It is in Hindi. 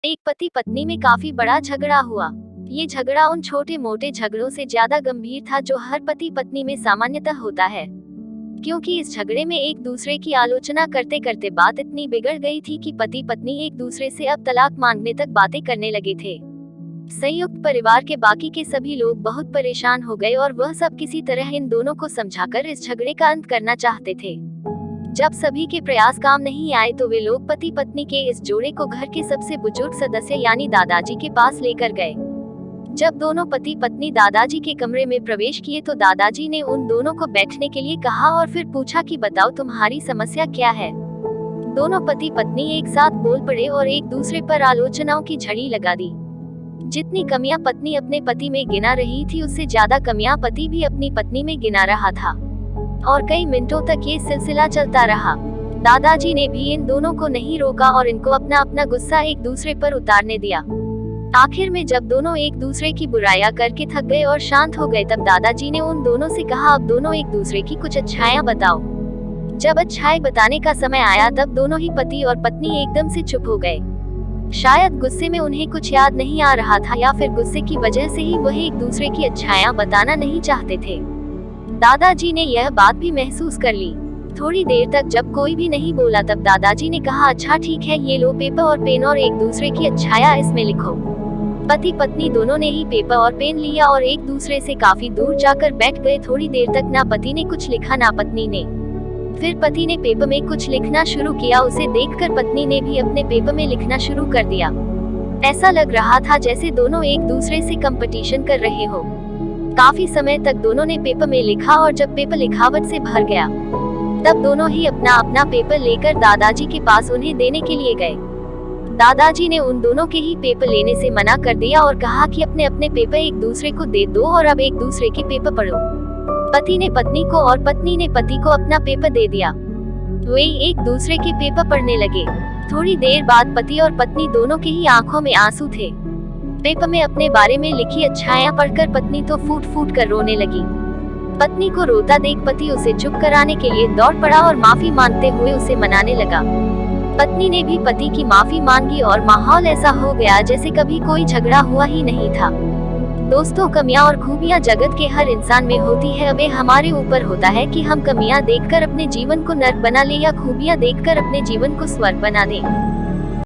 एक पति पत्नी में काफी बड़ा झगड़ा हुआ। ये झगड़ा उन छोटे मोटे झगड़ों से ज्यादा गंभीर था जो हर पति पत्नी में सामान्यतः होता है, क्योंकि इस झगड़े में एक दूसरे की आलोचना करते करते बात इतनी बिगड़ गई थी कि पति पत्नी एक दूसरे से अब तलाक मांगने तक बातें करने लगे थे। संयुक्त परिवार के बाकी के सभी लोग बहुत परेशान हो गए और वह सब किसी तरह इन दोनों को समझाकर इस झगड़े का अंत करना चाहते थे। जब सभी के प्रयास काम नहीं आए तो वे लोग पति पत्नी के इस जोड़े को घर के सबसे बुजुर्ग सदस्य यानी दादाजी के पास लेकर गए। जब दोनों पति पत्नी दादाजी के कमरे में प्रवेश किए तो दादाजी ने उन दोनों को बैठने के लिए कहा और फिर पूछा कि बताओ तुम्हारी समस्या क्या है। दोनों पति पत्नी एक साथ बोल पड़े और एक दूसरे पर आलोचनाओं की झड़ी लगा दी। जितनी कमियां पत्नी अपने पति में गिना रही थी उससे ज्यादा कमियां पति भी अपनी पत्नी में गिना रहा था और कई मिनटों तक ये सिलसिला चलता रहा। दादाजी ने भी इन दोनों को नहीं रोका और इनको अपना अपना गुस्सा एक दूसरे पर उतारने दिया। आखिर में जब दोनों एक दूसरे की बुराइयां करके थक गए और शांत हो गए तब दादाजी ने उन दोनों से कहा अब दोनों एक दूसरे की कुछ अच्छाइयां बताओ। जब अच्छाई बताने का समय आया तब दोनों ही पति और पत्नी एकदम से चुप हो गए। शायद गुस्से में उन्हें कुछ याद नहीं आ रहा था या फिर गुस्से की वजह से ही वह एक दूसरे की अच्छाइयां बताना नहीं चाहते थे। दादाजी ने यह बात भी महसूस कर ली। थोड़ी देर तक जब कोई भी नहीं बोला तब दादाजी ने कहा अच्छा ठीक है, ये लो पेपर और पेन और एक दूसरे की अच्छाइयां इसमें लिखो। पति पत्नी दोनों ने ही पेपर और पेन लिया और एक दूसरे से काफी दूर जाकर बैठ गए। थोड़ी देर तक ना पति ने कुछ लिखा ना पत्नी ने। फिर पति ने पेपर में कुछ लिखना शुरू किया। उसे देखकर पत्नी ने भी अपने पेपर में लिखना शुरू कर दिया। ऐसा लग रहा था जैसे दोनों एक दूसरे से कंपटीशन कर रहे हो। काफी समय तक दोनों ने पेपर में लिखा और जब पेपर लिखावट से भर गया तब दोनों ही अपना अपना पेपर लेकर दादाजी के पास उन्हें देने के लिए गए। दादाजी ने उन दोनों के ही पेपर लेने से मना कर दिया और कहा कि अपने अपने पेपर एक दूसरे को दे दो और अब एक दूसरे के पेपर पढ़ो। पति ने पत्नी को और पत्नी ने पति को अपना पेपर दे दिया। वे एक दूसरे के पेपर पढ़ने लगे। थोड़ी देर बाद पति और पत्नी दोनों के ही आंखों में आंसू थे। पेपर में अपने बारे में लिखी अच्छाइयां पढ़कर पत्नी तो फूट फूट कर रोने लगी। पत्नी को रोता देख पति उसे चुप कराने के लिए दौड़ पड़ा और माफी मांगते हुए उसे मनाने लगा। पत्नी ने भी पति की माफी मांगी और माहौल ऐसा हो गया जैसे कभी कोई झगड़ा हुआ ही नहीं था। दोस्तों, कमियां और खूबियां जगत के हर इंसान में होती है। अब हमारे ऊपर होता है कि हम कमियां देखकर अपने जीवन को नर्क बना ले या खूबियां देखकर अपने जीवन को स्वर्ग बना दें।